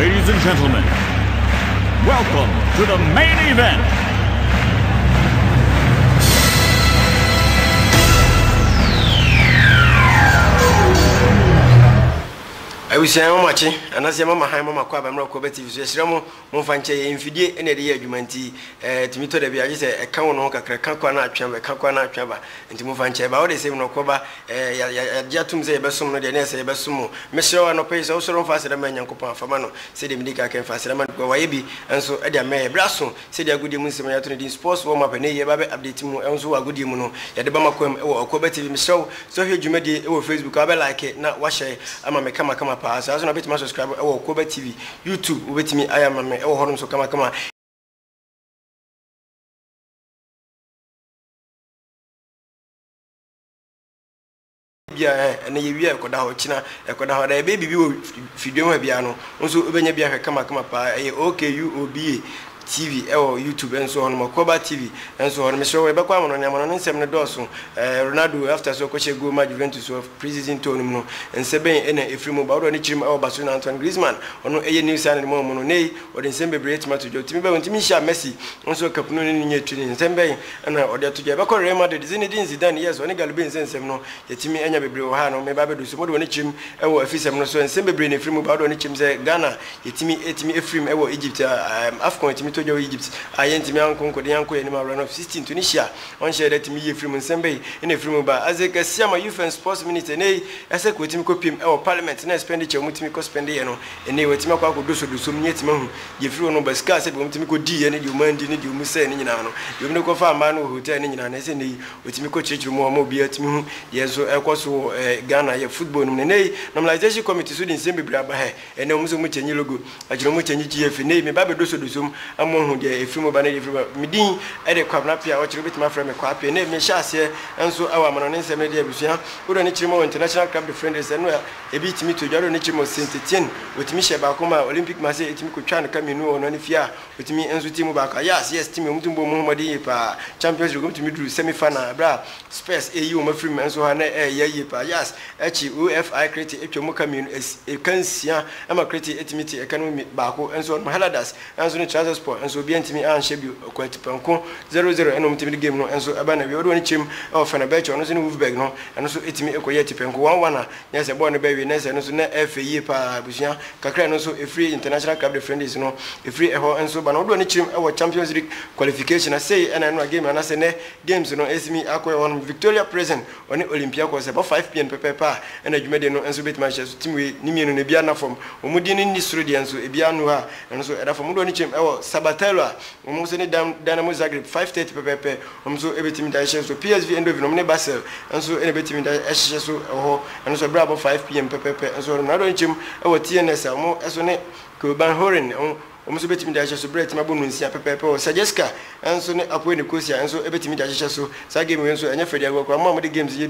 Ladies and gentlemen, welcome to the main event. I wish I am watching, and as your mama, Mama Quab, and Rocobetti, Shramo, Monfanche, Infidie, and the Argumenti, to me to the Biagis, a Kawanaka, Kakwana Chamber, Kakwana Chamber, and to Monfanche, about the same Nocoba, Yatum Zebasum, the Nessa Basumo, Monsieur and Opes also faster than Mancopa, Famano, said the Medica can faster than Guayabi, and so Edia May Brasso, said a good Muslim sports warm up and a Babe update, and so a good Muno, at the Bamacom or Cobetti, so here you made it over Facebook, I like it, not wash it, I'm a come pass. I was a bit more subscriber or Kobe TV, YouTube, with me. I am a man, or so come on. And you are Kodaho China, a Kodaho, a baby video piano, also Ubenya come pa, okay, you be. TV or YouTube and so on, Makoba TV and so on. Mr. Webakwam on Yamanon 7 Dawson, Ronaldo after so coach go my Juventus of preseason tournament and Sebe and a free mobile on Chim or Barcelona Antoine Griezmann on a new sign more money or in Sembe Bridge Match to Timber and Timisha Messi, also Capnon in your training Sembe and order to Jabako Rema, the Zinedine Zidane, yes, when Galbin sends them no, Yetimi and Yabibrahano, maybe do some more when Chim or Fisam so and Sembe Brain, a free mobile on Chim Ghana, Yetimi Ephraim, Egypt, Afcon. Egypt, I enter my uncle, the uncle, and my run of 16 Tunisia. On share that me from Sembe in a free mobile. As a Gassiama youth and sports minute, and as a quitting copy our parliament and expenditure, Mutimico spendano, and they were Timako do so do some yet money. You flew no basket, Mutimico D, and you man didn't you miss any nano. You know, go for a man who turn in an SNE with Timiko Church more mobile to me. Yes, so I was Ghana, football, and normalization committee in Sembe Brabahe, and no much and logo. I don't much and GF name, me Baby do so do some. Among the film banner, Midin, Eddie Quabnapia, or to my friend Quapi, and me Shas here, and so our Manones and Media Busia, who are Nichimo International Club defenders and well, a bit me to Jaro Nichimo Saint Etienne, with Michel Bacoma, Olympic Marseille, Timiko Chan, come in on Onifia, with me and Timo Baka. Yes, Timmy Mutumbo Muhammadi, champions, you're going to meet through semi final, bra, Space, AU, my friend, and so on, yes, Echi, UFI created Echomokamin as a Kansia, I'm a creative intimity, economy, Bako, and so on, Mahaladas, and so on, transport. And so be to me and Shebu quite Panko 0-0 and the game no and so Abana we don't chim or Fanabech on no bag no and also it me equate Panko 1-1 yes a born baby ness and also net FA pa Busia Kakra and also a free international club friend is no a free and so but no chim our Champions League qualification I say and I know game and I say games no as me aqua on Victoria present on the Olympiacos about 5 p.m. per and you made no and so bit matches team we Nimian Nebiana from Omudin in this studio so Ebianua and so at from Mudonichim our Sabatella, almost any Dynamo Zagreb 5:30 pepe, so everything that shares so PSV end of Nomine Basel, and so everything that shares so and so Bravo 5 p.m. pepe, and so another gym our TNS more as on it Kuban Horin. Almost bet me that I should break my bones, Pepe or Sajeska, and so upon the Cosia, and so everything that I so Sagame and so and if they work one of the games, we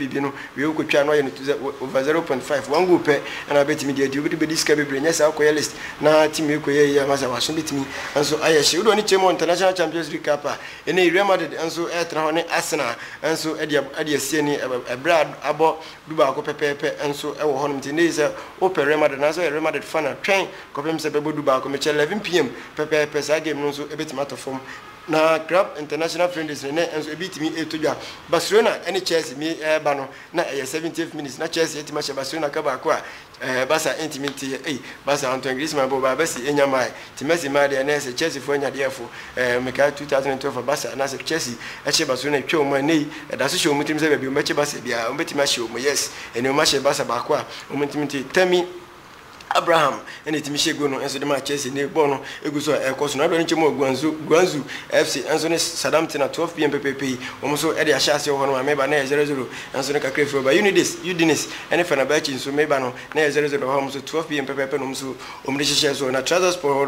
could try over 0.5, one group, and I bet me that you would be discovered, yes, our list. Now, Timmy Koya, Mazawas, with me, and so I should only chemo international champions League Kappa, and a remodeled, and so Atrahone Asana, and so Edia Seni, a Brad, Abo, Dubaco Pepe, and so our home Tinesa, Open remodeled, and so a remodeled fan train, Copem Sababu Dubaco, 11 p.m. Pepe game no so a bit matter from na club international friends and so a bit me to ya Barcelona any Chelsea me bano na 70th minutes na Chelsea eti match Barcelona ka ba kwa Barca intimate Barca Antoine Griezmann bo ba basi enyamai ti Messi ma de na se Chelsea fo nya de fo meka 2012 Barca na se Chelsea e che Barcelona twa mo nei da so show mutim se ba bi o meche Barca bia o beti ma show mo yes ene o match Barca ba kwa o mutim temi Abraham and it Michel and so the match is in the bono, Eguso, Ecos, not only Guanzu, FC, and so Saddam Tina 12 p.m. PPP, almost Eddie Ashasi or my Meba 0-0, and so Naka by Udinese, and if an abachi, so Mebano, 0-0, almost 12 p.m. PPP, so Omnisha, so na Trousers for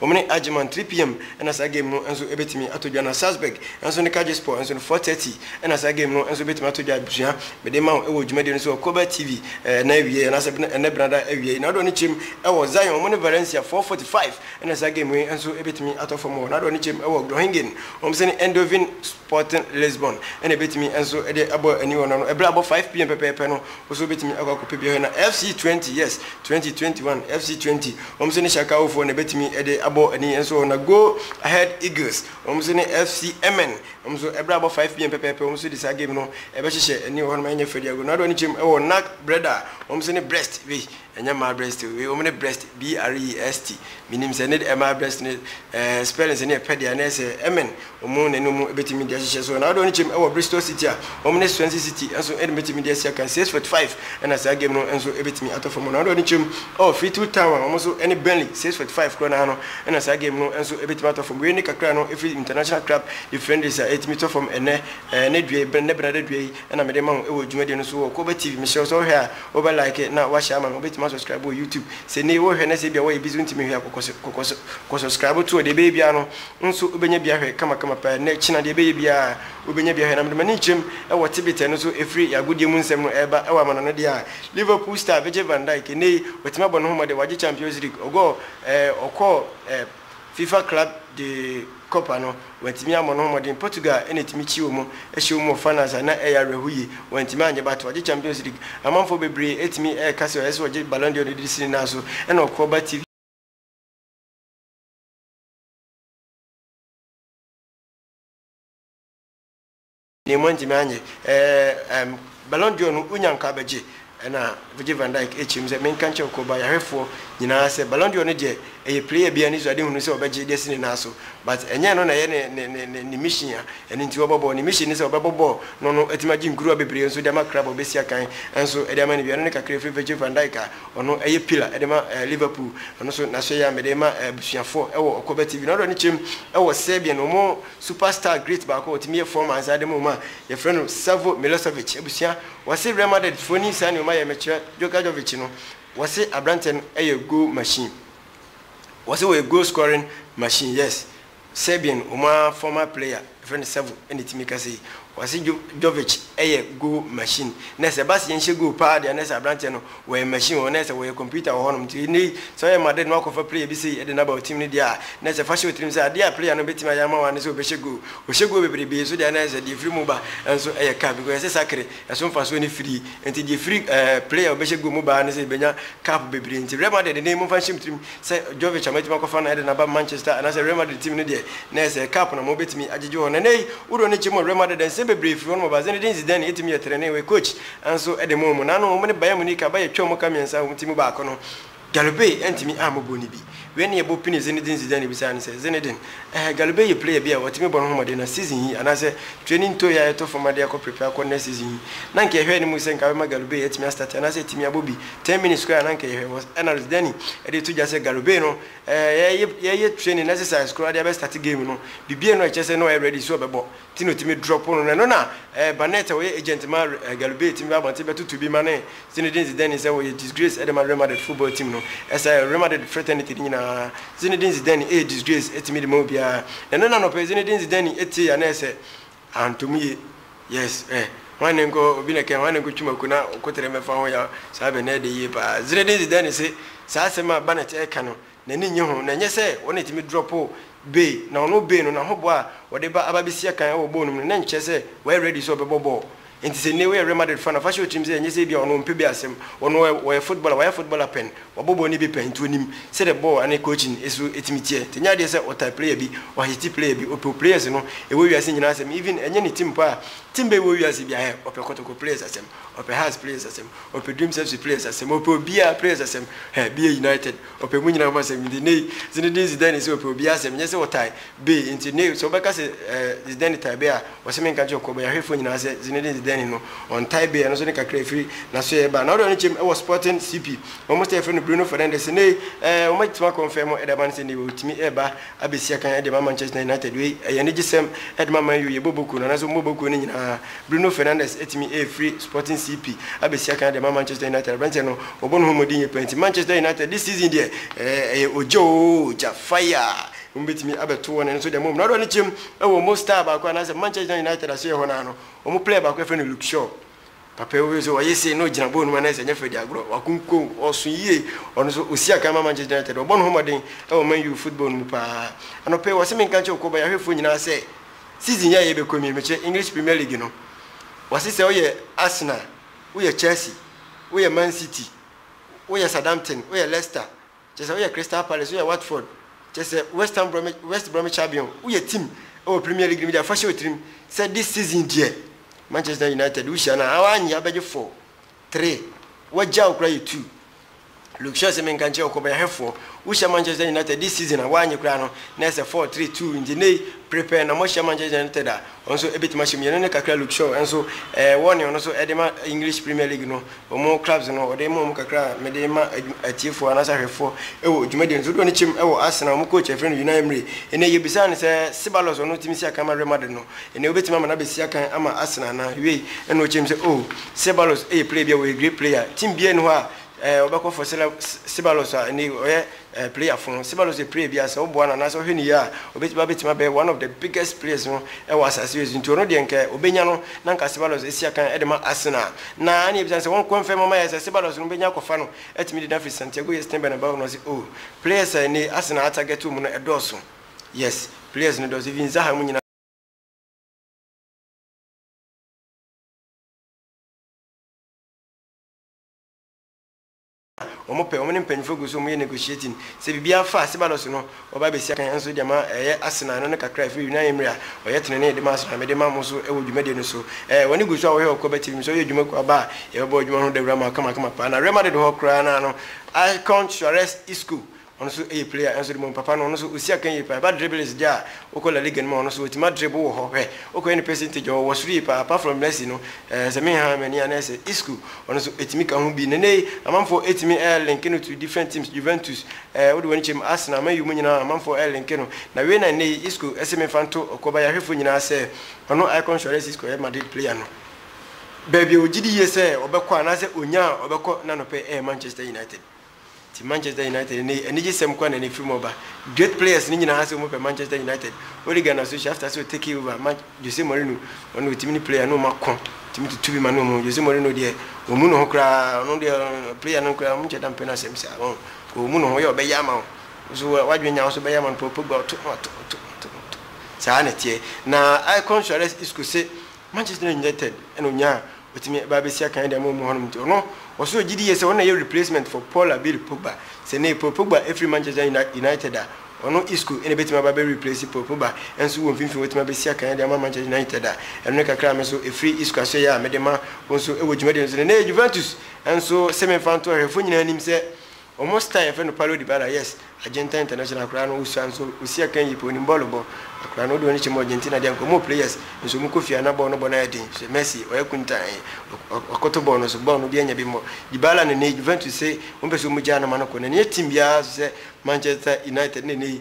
Omni Agiman 3 p.m. and as I game no, and so ebit me at Jana Salzburg, and so Nikaji Sport, and so 4:30, and as I game no, and so bit Matu Jabia, but the mount Ewo Median so Koba TV, Navy, and as a brother, not only chim e Zion mo ne Valencia 445 and as game we enso ebetimi out of more na do ni chim e Groningen say Eindhoven Sporting Lisbon and ebetimi enso e de abo ani won no e bra abo 5 pm pepe no so ebetimi akwakope bi na FC20 yes 2021 FC20 say ni Shaka ofo na ebetimi e de abo ani enso na Go Ahead Eagles say ni FC MN so e bra abo 5 pm pepe say this game no e be hye ani won ma nya fadiago na do ni chim e Nack Breda say ni breast we enya ma breast we omne breast BREST minim se need ma breast ne spelling se ne pedia na se MN omo ne no betimi dia hye so na do ni chim e Bristol City a omne Swansea City enso e betimi dia sia kan 645 and as game no enso e betimi atofo na do ni chim Fleetwood Town omo so any Burnley 645 kro na no and as game no enso e betimi atofo we ni kakra no if international club defend is a etimi to from ene ne due ne brada due na me de ma e wo dwumade no so ko ba TV me show so here over like na wa share man obetimi subscribe on YouTube se ne wo hwe na se bia wo e bizu ntimi hwe ko subscribe to the baby ano nso obenya bia hwe kama pa na china de baby bia obenya bia hwe na me nchem e wo tibete no so efri yagodie mu nsem no eba e wa mano no dia Liverpool star Virgil van Dijk ne wetima bono ho de waje Champions League ogo okọ FIFA Club de Copa no wantimi amono modin Portugal enetimi chi omo ehye omo finals na eya rehuyi wantimi anye bato waje Champions League amanfo bebre etimi kase eso waje Ballon d'Or de sini na so ena okoba TV ni mwantimi anye Ballon d'Or no unyanka beje na Virgil van Dijk echim ze men kanche okoba ya hefo nyina se Ballon d'Or ne de e player bia ni so ade hunu se obeje de sini na so but enye no na ye ne mission ya eni nti obobo ni mission ni se obobo no etimaji nkuru abebre nso de ma crab obesia kan enso e de ma ne bia no ne kakra free Virgil van Dijk ono eye pillar e de ma Liverpool ono so na so ya me de ma busuafo e wo okoba TV no do ne chim e wo Serbia no mo superstar great ba ko otimi e form ansa de mo ma ye friend Savo Milosevic ebusia wase Real Madrid foni sa ne ma ye meche Djokovic no wase Abranten e goal machine was a goal scoring machine yes Serbian former player friend Savo anything say was Jovic a goal machine na se bas yen goal pa de na se Abranten no we machine or na se we computer or honum ti ni so e Madrid no kofa player bi say e de na ba team ni dia na se fashion team say dia player no betima ya ma wan se obehye goal o hye goal bebre so dia na se di free mobile enso e cap because se sakre eso mfa so ni free enti di free player obehye goal mobile na se benya cap bebre enti Real Madrid de name mfa shim team say Jovic amatima kofa na e de na ba Manchester and say Real Madrid team ni dia na se cap na mo betimi ajeje ho na nei uro ni chimo Real Madrid den se bebre free no ba Zinedine Zidane etimi yetrene we coach enso e de mo na no mo ne Bayern Munich ba ye twom ka miensa ho timi ba ko no Galbe entimi amoboni bi when ye bopini Zinedine Zidane bi say Zinedine Galbe ye player bi a watimi bon ho mode na season yi ana say training to ya to for made prepare ko next season yi na nke hwe ni mu se nka ma Galbe etimi start ana say etimi abobi 10 minutes square na nke hwe was analyst Dani e de to just say Galbe no ye training necessary square dey start game no bibie no e chese no ready so bebo tino timi drop no na Banet we agent ma Galbe etimi abante beto to be mane Zinedine Zidane say we disgrace e de Real Madrid football team no esa Real Madrid fraternity nyina Zinedine Zidane disgrace etimi de mo bia na no pe Zinedine Zidane eti ya na ese Antomi yes wane ngo obi na ken wane ngo twuma kuna okotere mefa ho ya sabe na de ye ba Zinedine Zidane se sa sema Banet e ka no na ni nye ho na nye se wona etimi drop be na ono be no na ho bo a wode ba ababisia kan wo bo no na nche se we ready so be bobo enti se ne we Real Madrid fan of fashion team se nye se bia ono mpe bi asem ono we footballer pen wabobo ni bi pen to nim se the ball and coaching esu etimitie tenya de se ota player bi o hiti player bi opo players no e we wiase nyina asem even enye ni team pa team be we wiase bia he opo kotoko players asem opo has players asem opo dreams FC players asem opo bia players asem he bia United opo mu nyina ma asem ndi nei Zinedine Zidane se opo bia asem nye se otai be enti nei so beka se Zidane tai be a wo se menka je okoba ya hefo nyina se Zinedine Zidane no on tai be no so ne kakra free na so e ba na do chem e was Sporting CP almost e friend Bruno Fernandes nei o ma tima confirm e da ban se ne we timi e ba abesia kan e de Manchester United we e ne gisem e de man yu ye boboku na so boboku ne nyina Bruno Fernandes etimi e free Sporting CP abesia kan de Manchester United branche no obon ho modin ye penti Manchester United this season there ojo ja fire umbetimi abeto wona so de mom na do ne chem e wo mo star ba kwa na se Manchester United aso ye ho na no o mo player ba kwa fe no Luke Shaw papa we so waye say no gina bonu ma na se nyefe di agro wakunko osun yie ono so Osiakan ma Manchester United obon ho moden e o Man U football mu pa anope wo se men kan che okoba ya hwefo nyina se season ya ye be komi meche English Premier League no wase se oye Arsenal oye Chelsea oye Man City oye Southampton oye Leicester chese oye Crystal Palace oye Watford chese West Bromwich Albion oye team o Premier League media fashion team said this season there Manchester United we shall na awanyi abeje 4 3 waja okra 2 look sure se men kan che okoba ya hefo we shall Manchester United this season awanyi kra no na se 4-3-2 injine prepare na mo shall Manchester United da onso ebitima shim yene ne kakra look sure enso one ono so edema English Premier League no omo clubs no odema kakra medema atiefo anasa hefo ewo dwumade nso do ne chim ewo Arsenal mo coach efren Unai Emery ene yebisa ne se Ceballos ono timi Osiakan ma Real Madrid no ene obetima ma na be Osiakan ama Arsenal na we ene o chim se oh Ceballos play bia we great player team bia no ha obako for Ceballos ani oye player from Ceballos a player bia se obo na so hwani ya obetima be one of the biggest players no e was asase nti ono de nke obenya no na nka Ceballos Osiakan edema Arsenal na ani ebisa se won confirm ma ya se Ceballos no benya kofa no etimi de na Santiago Yesterday Bernabeu no se oh players ni Arsenal target mu no edoso yes players no does even Zaha mu nyina omope omene mpanifo guso mu negotiating se bibia fa Ceballos no oba be Osiakan enso de ma Arsenal no ne kakra fi Unai Emery a oyetene ne de ma Arsenal me de ma mo so ewo dwumade no so woni guso a wo he okoba TV so ye dwuma ko aba ye bo dwuma ho de wura kama pa na Real Madrid ho kra na no Icon Suarez Isco ono so player enso de mo papa no ono so Osiakan ye pa ba dribbles dia o La Liga no ono so ultima dribble wo ho he o ko any percentage o was free pa apart from Messi no se me ha mani anese Isco ono so etimi ka ho bi ne amamfo etimi link no to different teams Juventus wo de woni chem Arsenal Man U mu nyina amamfo link no na we na ne Isco eseme fanto okoba ya hwefo nyina se ono Icon Suarez Isco Madrid player no baby ogidi ye se obekọ anase onya obekọ na no pe Manchester United ti Manchester United ni eniji sem kwa na ne film oba great players ni nyina hase mo pe Manchester United Oligan association after so take over Jose Mourinho ono timi ni player no makon timi to bi manu mo Jose Mourinho de omu no kra ono de player no kra mo che dam pena sem sa omu no yo be yama so wadwenya so be yama Pogba to sa na tie na Icon Suarez Isco se Manchester United eno nya otimi ba be Osiakan de mo hono mti ono oso gidi ye se wona ye replacement for Paul Abel Pogba se ne Pogba every Manchester United da ono Isco ene betima ba be replace Pogba enso won finfin wetima be Osiakan de Manchester United da eno kakra me so e free Isco aso ya medema wonso e wodwumade nso ne Juventus enso semi fanto refo nyina nim se almost time fe no Paulo Dybala yes Argentina international kra no usanso Osiakan yi po ni ball akra no do ni chimo Argentina de nko players nso mu kofia na ball no bona edin se Messi oyakunta okoto ball no so ball no bi anya bi mo Dybala ne Juventus se mo peso mu jana manoko ne team bia se Manchester United ne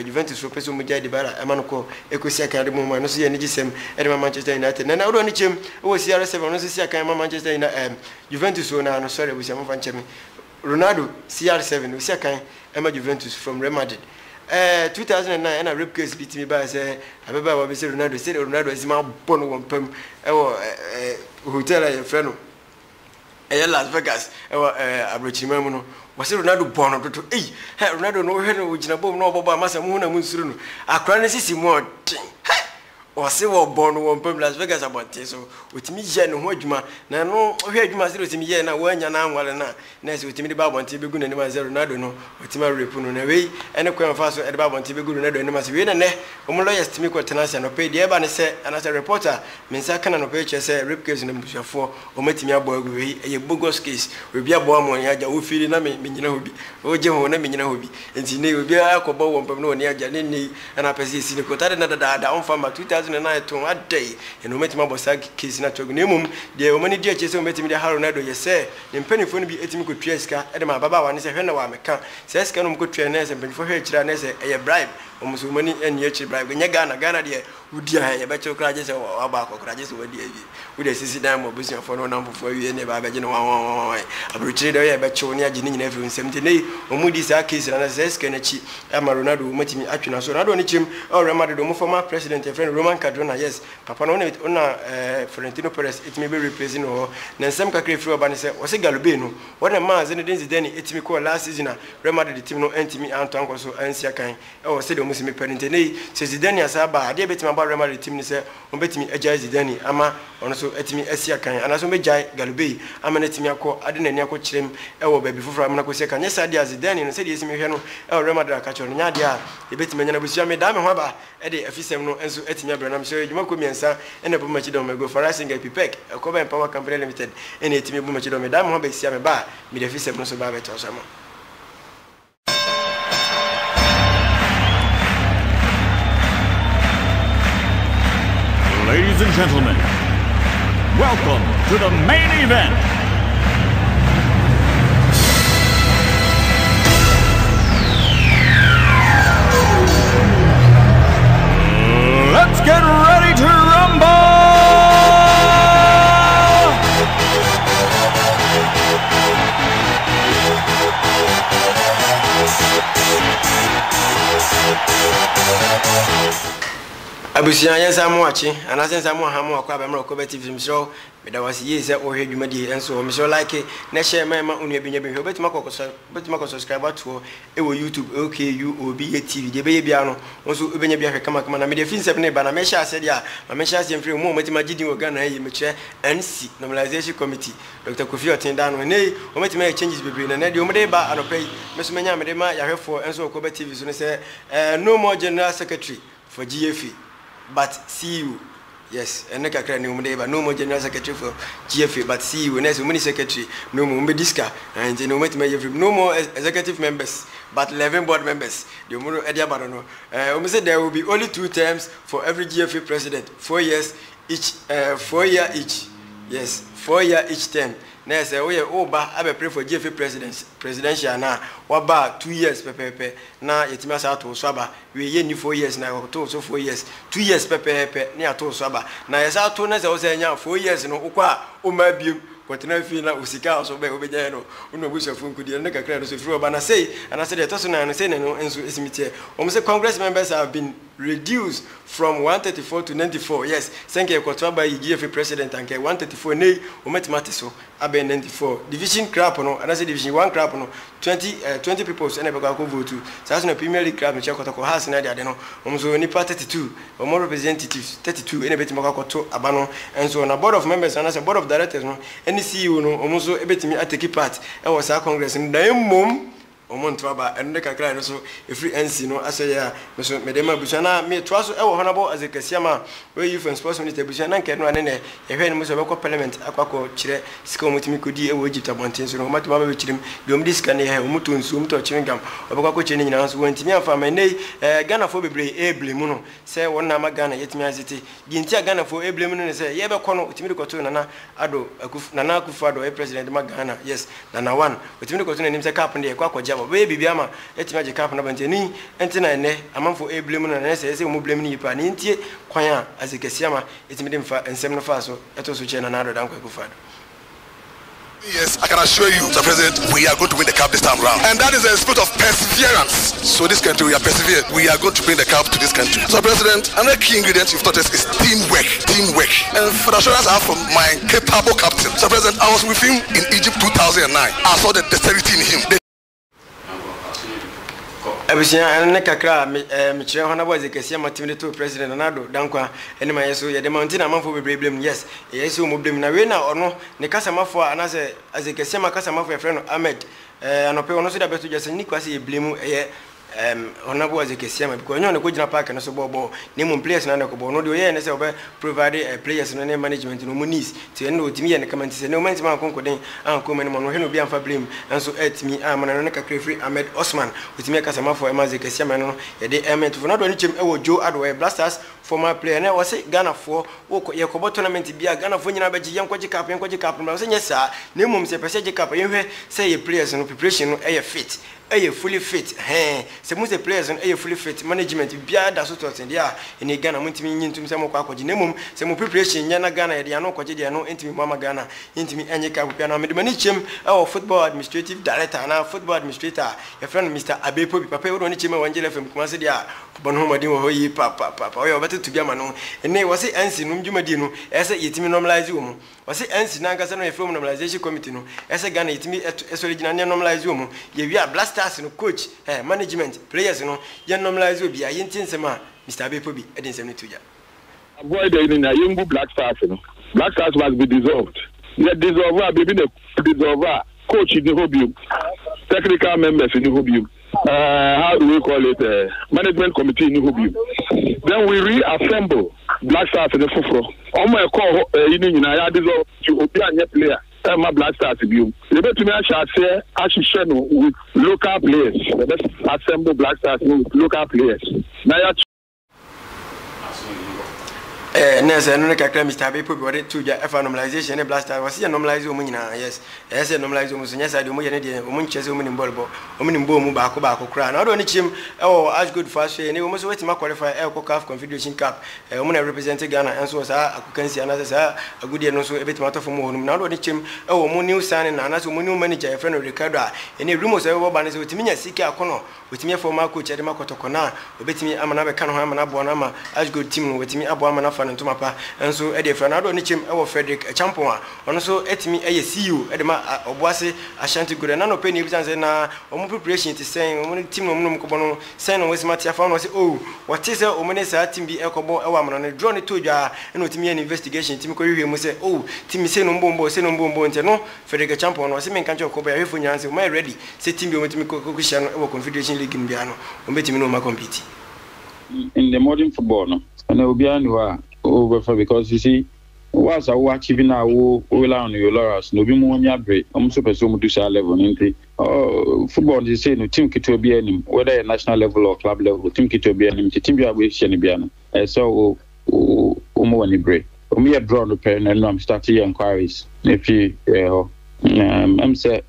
Juventus so peso mu jana Dybala e manoko Osiakan de mo no so ye ni gisem e de Manchester United na do ni chem o CR7 no so Osiakan ma Manchester United Juventus so na no sorry we se mo fa nchemi Ronaldo CR7 Osiakan Emma Juventus from Real Madrid 2009 and a rape case beat me by say abeba wa be say Ronaldo is my born one pem hotel a friend Las Vegas abrochima no was Ronaldo born to Ronaldo no he no gina bom no oboba masa mu na mu nsuru no akra ne sisi mu odin o se wo born one pem Las Vegas abonte so otimi ye no ho adwuma na no ohwe adwuma se otimi ye na wanya na anwale na se otimi de ba abonte begu na ni ma Ronaldo no otimi repu no na we ene kwan fa so e de ba abonte begu Ronaldo ni ma se we na ne o mo lawyers timi ko tenancy no pe de ba ne se anasa reporter mensa kana no pe che se rape case na mbusuafo o matimi abo agu we ye bogus case we bia bo amon ya ja wo firi na me nyina hobi o je ho na me nyina hobi enti ne obi akobo wo mpam no ni aja ne ana pese si ne ko tade na da on fa ma 2009 to a day eno matimi abo sa case na togo ne mum de o mani die che se o matimi de Ronaldo ye se ne mpanifo no bi etimi ko tua sika e de ma baba wa ne se hwe na wa meka se sika no mko tua na se mpanifo hwe kira na se eye bribe o musumani enye chi bribe nya Ghana de udia ye be che kra je se wa ba ko kra je se wadi avi ude sisi dan mo busia fo no namfo awie ne ba je no wa abruchire de ye be che oni age ni nyina fi nsem te nei o mu di sa case na se sika na chi ama Ronaldo matimi atwena so Ronaldo ni chim o Real Madrid mo former president friend Roman Roman Cardona yes papa no na Florentino Perez etimi be replace no na nsem kakra free oba ne se o se Galube no wona ma Zinedine Zidane etimi ko last season na Real Madrid team no entimi anto anko so ansia kan e o se de o musimi parente nei se Zidane asaba ade betima ba Real Madrid team ne se o betimi agya Zidane ama ono so etimi asia kan ana so megya Galube ama na etimi akọ ade na ni akọ kirem e wo ba bi fufura amna ko se kan nyesa de Zidane no se de esimi hwe no e Real Madrid aka cho no nya de a e betimi nya na busua me da me ho ba e de afisem no enso etimi abranam so edwuma ko miensa e na buma chidom me go for Racing Pipek e ko ben Power Company Limited e na etimi buma chidom me da me ho ba sia me ba me de afisem no so ba beto so mo. Ladies and gentlemen, welcome to the main event. Let's get ready to rumble! Abusia yensa mo achi anasensa mo ha mo akwa bemro ko beti film show me da wasi yese o hwedwuma di enso me show like na share ma unu ebinya bi betima ko subscribe to e wo YouTube OKUOBA TV de be bia no onso ebenya bia hweka makama na me de finsep ne ba na me share ase dia ma me share ase mfiri mo metima gidi wo Ghana yi me kire NC Normalization Committee Dr. Kofi Otindano ne o metima changes bebre na de o me de ba anopai me so menya me de ma ya hwefo enso ko beti TV so ne say no more general secretary for GFA but CEO yes and kakra ni umde no more general secretary for GFA but CEO next mini secretary no more umbe diska and no more executive members but 11 board members the umuro edia bado no say there will be only 2 terms for every GFA president 4 years each 4 year each yes 4 year each term na say we oba abe pray for GFA presidential na waba 2 years pepepe na yetima sa to so aba we ye ni 4 years na to so 4 years 2 years pepepe na to so aba na yesa to na say o say nya 4 years no ukwa o ma biem kotena fi na usika so be obenya no unu obushafo nkudi na kakra no so free oba na say and say the to so na say no enso esimite o say congress members have been reduced from 134 to 94 yes thank you kwatwa by GFA president and 134 nei o mathematics so abe 94 division crap no and say division 1 crap no 20 people so na be go vote so as no premier league crap no check kwatako has na de no so ni 32 o more representatives 32 ene betima kwakoto aba no enso na board of members and say board of directors no any CEO no omuso ebetimi ateki part e wo sa congress ndan mom omonto aba ende kakra no so efri NC no asaya me so medema bushana me toaso e wo honabo azekasiama we youth and sports minister bushana nke no ane ehwe ni muso be ko parliament akwako kire sika omutimi kodi e wo Egypt abonten so no matuma be kirim dom diska ne he omuto nsu omuto chingam obakako kire nyina so wantimi afa ma nei Ghana fo bebre eblemu no se wonna ma Ghana yetimi aziti di ntia Ghana fo eblemu no se ye be kono otimi koto nana ado nana akufu ado e president ma Ghana yes nana one otimi koto na nim se cap ne kwa kwaja we bibiama etima je cap na banteni entina ene amanfo eblemu na na se mu blemu ni pa ni ntie kwan a azekasiama etimi de mfa ensem no fa so eto so che na na do dan kwa kufado. Yes, I can assure you, Mr. President, we are going to win the cup this time round. And that is a spirit of perseverance. So this country, we are persevered. We are going to bring the cup to this country. Mr. President, another key ingredient you've taught us is teamwork. Teamwork. And for the assurance I have from my capable captain, Mr. President, I was with him in Egypt 2009. I saw the dexterity in him. Abusia ne kakra me kire ho na boy zekesi amatimde to president Ronaldo dankwa ene ma yeso ye de mountain amanfo bebreblem yes yeso mo blem na we na ono ne kasamafo anase azekesi amakasamafo e friend Ahmed anope ono so da beto jese ni kwase ye blemu ye honorable azekesiama because nyo ne ko gina park no so bobo ne mo players na ne ko bo no de ye ne se obe provide players no ne management no mo needs ti ene otimi ye ne comment se ne moment ma konkoden an ko mani mo no he no bi amfa blame enso etimi amana no ne kakra free Ahmed Osman otimi kasama for azekesiama no ye de element for no do ni chem e wo Joe Adway Blasters former player na wo se Ghana for wo ye ko tournament bia Ghana for nyina baji yenkoji cap no se nyesa ne mum se pese je cap yenhwe se ye players no preparation no e fit eye fully fit se mu se players no eye fully fit management bia da so tot dia ene Ghana muntimi nyintum se mo kwa akwaji nemum se mo preparation nya na Ghana ye dia no kwaji dia no entimi mama Ghana entimi enye ka bia na me de mani chem football administrative director na football administrator your friend Mr. Abepo bi papa wo ni chem wanjele fem kuma se dia bon ho madi wo ho yi papa oyo beto bia ma no ene wo se ansi no dwumadi no ese yetimi normalize wo mu wo se ansi na nka se no efrom normalization committee no ese Ghana yetimi eso original ne normalize wo mu ye wi a blasters no coach management players no ye normalize wo bia ye ntinsema Mr. Abepo bi edinsem ne tuja avoid any na yembu Black Stars no Black Stars must be dissolved the dissolver baby the dissolver coach in the hobby technical members in the hobby how do we call it management committee in the hobby then we reassemble Black Stars in the fufro omo e call you know ya dissolve to obi anye player my Black Stars bi they bet me ashare no with local players let's assemble Black Stars with local players na ya nese no kakra Mr. Abepo bi wode tuja efa normalization e blaster was ya normalize o munyina yes yes normalize o muso nyasa de o muyene de o munchese o munim bolbo o munim bo mu ba ko kra na do ni chim as good for us ne o muso wetima qualify CAF Confederation Cup o mun represent Ghana enso sa akukansi anase sa agudie no so ebetima to fom honum na do ni chim o mu new signing na anase o mu new manager e friend Ricardo ene rumors e wo ba ne se otimi nya sika akono otimi former coach e de makotoko na obetimi amana be kan ho amana bo na ma as good team no otimi abo amana ntoma pa enso e de Fernando ni chim e wo Frederick Champion a ono so etimi e ye CEO e de ma oboase Ashanti Gure na no pe ni ebisanse na omo preparation ti sen omo team no mo kobo no sen no wesi matia fa no se what is omo ne sa team bi e kobo e wa amano ne draw ne todwa e no timi investigation timi ko hwehwe mu se timi se no mbombo nte no Frederick Champion no se men kan che kobo ya hwefo nyanse o ready se team bi o timi ko hia no e wo Confederation League mbia no o betimi no ma compete in the modern football no and obian wa over because you see was a achieving now we rely on your laurels no be mo nya bre so person do say level nti football is say no team kito be anim whether national level or club level team kito be anim team bi agbe hye ne bia no so o mo wani bre o me draw no pen and I'm starting inquiries if you I'm say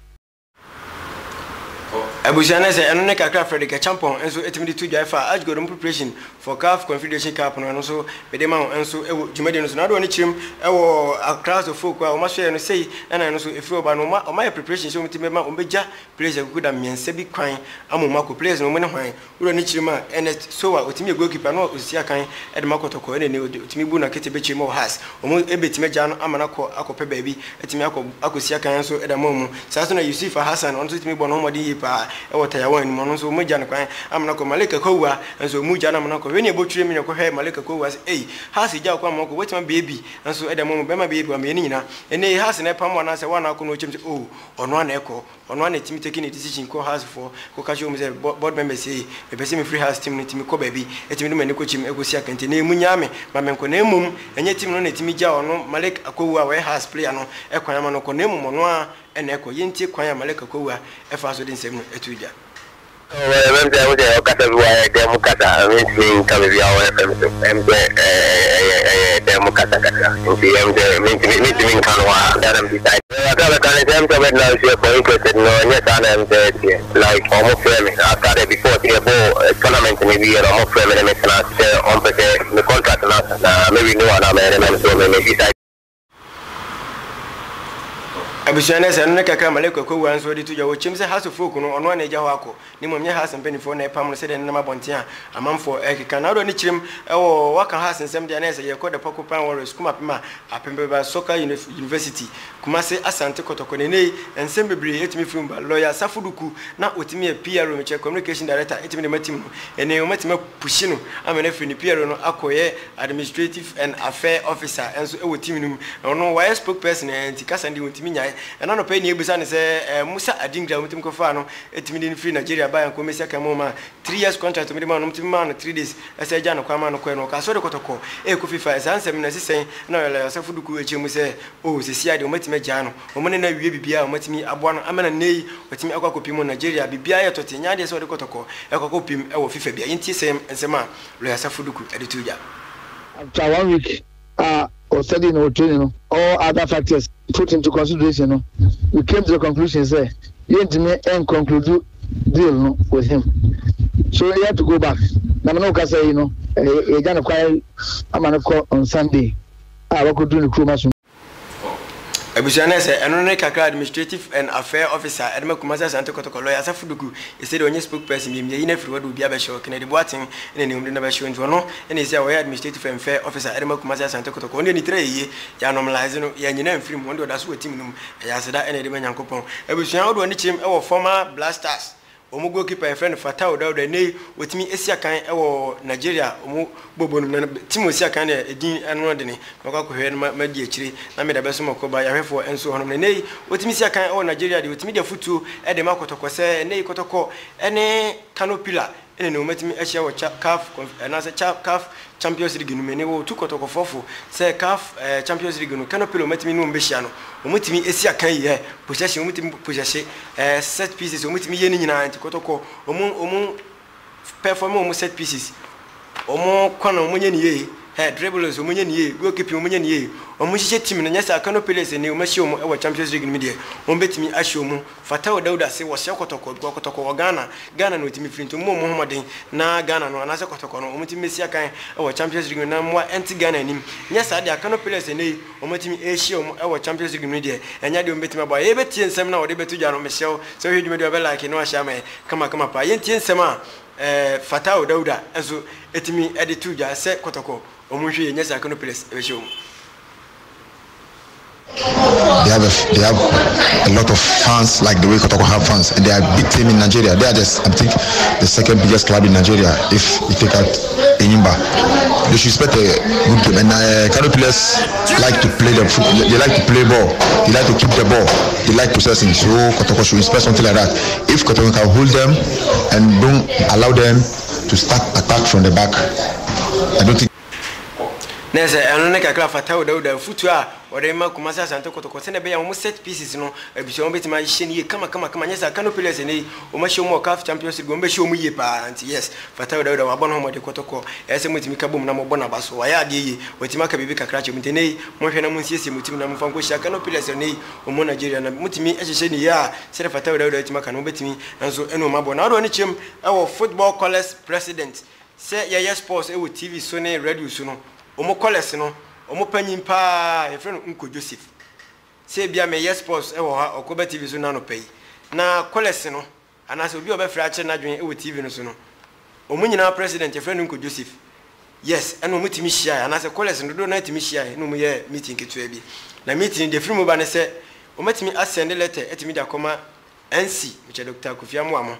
Abushana say eno ne kakra Frederick Champion enso etimi to jaifa as go preparation for CAF Confederation Cup no so be de ma enso ewo jumade no so na do ni chirim ewo across the folk o ma share no say na no so efi oba no o ma preparation so mutime ma o beja players akuda miense bi kwan amoma ko players no mo ne hwan wo ni chirim a Ernest so wa otimi goalkeeper no osia kan e de makotoko ne otimi bu na kete be chirim o has o mo ebetime ja no amana ko akope ba bi etimi akosia kan so e da mamu sa so na Yusuf Hassan on so etimi bo no modi yi pa e wota ya wan mo no so muja ne kwan amana ko Malika Kowa enso muja na amana ko we ne botwire mi ne ko he Malika Kowa say hasi ja kwa mo ko wetima baby enso e da mo be ma baby wa me ni nyina ene hasi na pam wana se wana ko no chim ono na eko ono na timi taking a decision ko hasi for ko ka show me say board member say e be say me free house team ni timi ko baby etimi no mani ko chim e go si akante na emunya me ma men ko na emum enye team no na timi ja ono Malika Kowa we house player no e kwan ma no ko na emum ono a ene ko yenti kwan ya Malika Kowa e fa so din sem no etuja Well, I'm there. Okay, we are Democrata. Meaning, come we are Democrata. Meaning, Kanwa. That I'm decided. I got a kind of now. She for interested. No, yes, I'm there. Like almost family. I started before the tournament. Maybe almost family. I'm on the contract now. Maybe no one. I'm so maybe decide. Abushana say no kakra Malika Kowa enso de tuja wo chim say house of folk no ono na eja ho akọ ni mom nye house mpanifo na epam no say de na mabonte a amamfo ekeka na do ni chirim ewo waka house nsem de na say ye koda Pokupan Warriors kuma pema apembe ba Soccer University kuma say Asante Kotoko ne nei ensem bebre etimi fumba lawyer Safuduku na otimi PR meche communication director etimi de matim no ene o matima pushi no amene fi ni PR no akoye administrative and affair officer enso ewo team no ono why spokesperson antikasa ndi otimi nya and no pay ni ebisa ne say Musa Adingra mutim ko fa no etimi ni free Nigeria ba yanko mesia kamoma 3 years contract mi ma no mutim ma no 3 days ese ja no kwa ma no ko no ka so de kotoko ko FIFA sansem na sisen na yele Safuduku echemu say sesia de mutim ja no omone na wie bibia omutimi aboa no amana nei otimi akwakopi mu Nigeria bibia ye tote nya de so de kotoko ekwakopim e wo FIFA bia yenti sem ensema lo Safuduku edituja after 1 week or studying or training, all other factors put into consideration, we came to the conclusion say, you and conclude deal with him. So you have to go back. Namanoka say, you're gonna call on Sunday. I could do the crew much. ebusuane se eno ne kakra administrative and affair officer edema kumasa sante kotoko lawyer asafuduku e say onye spokesperson bi me yina friwadu bia be show Kennedy Boatin ene ne na be show nti ono ene say we administrative and affair officer edema kumasa sante kotoko onye ni tre ye ya normalize no ya nyina mfiri wonde oda so wetim num ya seda ene de manyankopon ebusuane odo ni chim e wo former Blasters omo goalkeeper e friend Fatau Dauda ne wotimi esiakan e wo Nigeria omo bobonum na team esiakan na edin eno de ne makwa kohwe na madi akire na me da beso makoba ya hwefo enso honom ne wotimi esiakan e wo Nigeria de wotimi de futu e de makotoko se ne kotoko ene canopila ene no matimi ehia wo CAF na se CAF Champions League no me ne wo tu kotoko fofo se CAF Champions League no canopila matimi no mbehia no omutimi esiakan yi possession omutimi possession set pieces omutimi ye ni nyina anti kotoko omu perform omu set pieces omu kwana omu nye ni ye dribblers omu nye ni ye goalkeeping omu nye ni ye omu hihye team na nyasa canopila se ne omashi omu e wo Champions League no de ombetimi ahye omu Fatau Dauda se wo hye kotoko Ghana no timi frinto mu homoden na Ghana no anase kotoko no omutimi siakan e wo Champions League na mo anti Ghana nim nyasa de canopila se ne omutimi ehye omu e wo Champions League no de enya de ombetimi aba ye betie nsem na wo de betu jano mehyew se hwe dwuma de obe like no ahya me kama pa ye tie nsem a Fatau Dauda enso etimi editu ja se kotoko omunhwe nyasa canopila e behye omu. They have a lot of fans, like the way Kotoko have fans, and they are a big team in Nigeria. They are just, I think, the second biggest club in Nigeria. If you take out Enyimba, they should expect a good game. And Kano players like to play they like to play ball. They like to keep the ball. They like possessing. So Kotoko should expect something like that. If Kotoko can hold them and don't allow them to start attack from the back, I don't think. Nese eno ne kakra Fatau Dauda futu a ode ma kumasa sante kotoko se ne be ya mo set pieces no ebisho betima hye ne kama nyesa canopila se ne o ma hye mo CAF Champions League o be hye mo ye pa anti yes Fatau Dauda wa bono mo de kotoko ese mutimi ka bom na mo bona baso wa ya de ye wetima ka bibi kakra che mutene mo hwe na mo siesie mutimi na mo fanko hye canopila se ne o mo Nigeria na mutimi ehye ne ya se Fatau Dauda wetima ka no betimi enso eno ma bona ado ne chem e wo football college president se ye sports e wo TV so ne radio so no omo college no omo panyin pa e friend Nko Joseph se bia me sports e wo ha okoba TV so na no pay na college no anase obi oba fra che na dwen e wo TV no so no omo nyina president e friend Nko Joseph yes eno omo timi hia anase college no do na timi hia no mo ye meeting ketua bi na meeting de free mo ba ne se omo timi asend letter etimi da koma NC Mr. Dr. Kofi Amuamo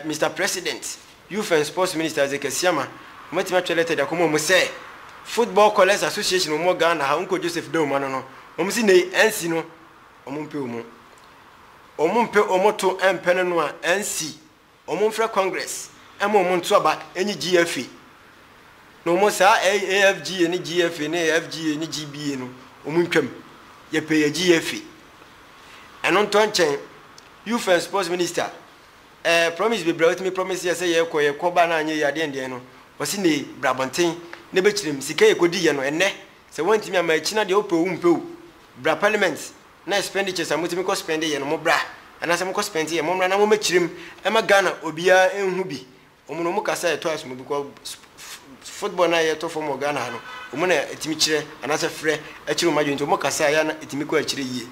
Mr. President Youth and Sports Minister Zekesiama omo timi atwa letter da koma mo se Football College Association mo Ghana ha Nko Joseph do man no omusi ne NC no omumpe omoto empene no a NC omumfra Congress omonto aba enyi GFA no mo sa AFG ni GFA ni AFG ni GBA no omuntwam ye pay GFA eno ntonchen Youth and Sports Minister promise be brought me promise ye say ye koba na anye yade ende no osi ne Brabonten ne bechirim sika ekodi ye no enne se wantimi ama china de opewu mpewu bra parliament na expenditures amutimi ko spend ye no mo bra anase mo ko spend ye mo na mo mechirim ema Ghana obia enhu bi omuno mo kasa eto asmo bi ko football na ye to for Ghana no omo na etimi kire anase frɛ achiru madwo nti mo kasa ya na etimi ko achire yie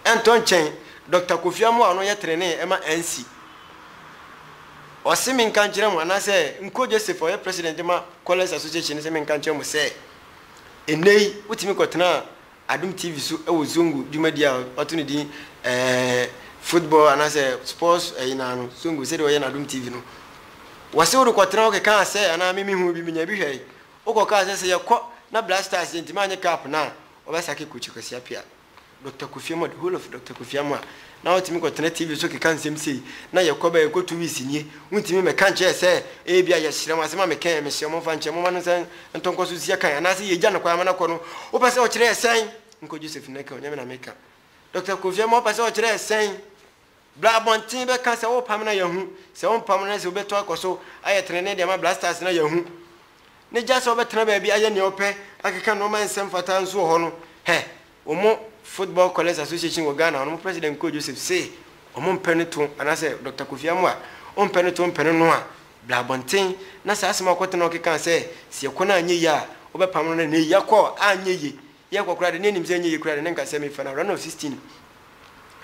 enton chen Dr. Kofi Amuamo ye trene ema NC Osimi nkanchire mu anase Nko Joseph oye president ma College Association se nkanchire mu se enei utimi kwotena Adum TV so e wozungu dumadia otuni di football anase sports ina no zungu se de oye na Adum TV no wase wo kwotena o keka se ana mimi hu bi nya bi hwei okoka se ye kɔ na Blasters ntima anye cap na obasake kuchi kwasi apia Dr. Kofi Amuamo the whole of Dr. Kofi Amuamo na otimi kwotena TV so keka nsem sei na ye kɔ ba ye kɔ 2 weeks nie untimi me kanche se e bia ye hyerem asema me kan me hyerem mo fa nche mo ma no se ntonko so sia kan anase ye gya no kwa na kɔ no wo pese o kyerɛ sen Nko Joseph na ka onyame na meka Dr. Kofi Amuamo pese o kyerɛ sen Brabonten be kan se wo pam na yehu se wo pam na se wo beto akoso aye trene de ma Blasters na yehu ne gya se wo betena ba bi aye ne opɛ akeka no man nsem fata nso ho no omo Football College Association wo Ghana no president Nko Joseph say omo mpeneto anase Dr. Kofi Amuamo o mpeneto no a Brabonten na sa asema kwete na okeka se se yakona anye ya obepam no na ye yakọ anye ye ye kwakura de nim se nye ye kura de nka se me fa na round of 16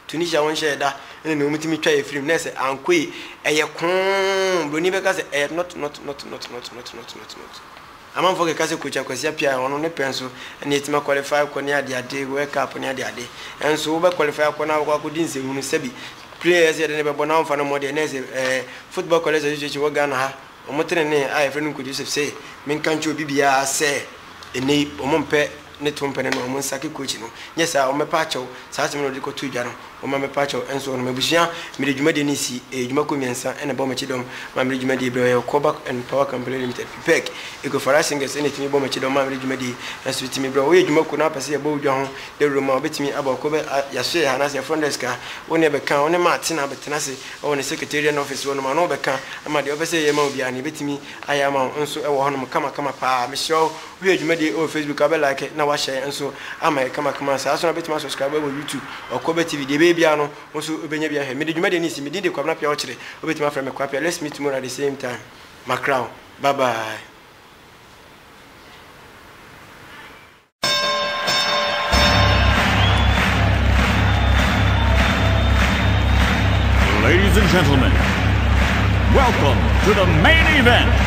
Tunisia won share da ene no mutimi twa e film na se ankoi eye kon broni be ka se not amam foke ka se coach akwasi apia ono ne penso ene etima qualify ko ne ade World Cup ne ade enso wo be qualify ko na wo ko din se hunu sebi players ye de be bona on fa no mode ne se football college association wo Ghana ha omotre ne ai friend ko Joseph say men kancho bibia se ene omompe ne tompe ne no mo nsake coach no nyesa o mepa acho saa se me no de ko tu dwa no o ma mepa acho enso no mabusua me de dwuma de ni si dwuma ko miensa ene ba machi dom ma me de dwuma de be ko back and power company limited pipek e go for singers ene timi bo machi dom ma me de dwuma de enso timi bro o ye dwuma ko na pese e bo dwa ho de roma obetimi aba ko be ya so ya na se front desk a woni be kan woni ma tina betena se o ne secretariat office woni ma no be kan ama de obese ye ma obi ani betimi aya ma enso e wo ho no kama pa me show we dwuma de o Facebook abe like na wa share enso ama kama saa so na betima subscribe wo YouTube Okobe TV de bia no nso obenya bia he me de dwuma de ni si me de kwabna pia o kire obetima fra me kwapia. Let's meet tomorrow at the same time. Macron, bye bye. Ladies and gentlemen, welcome to the main event.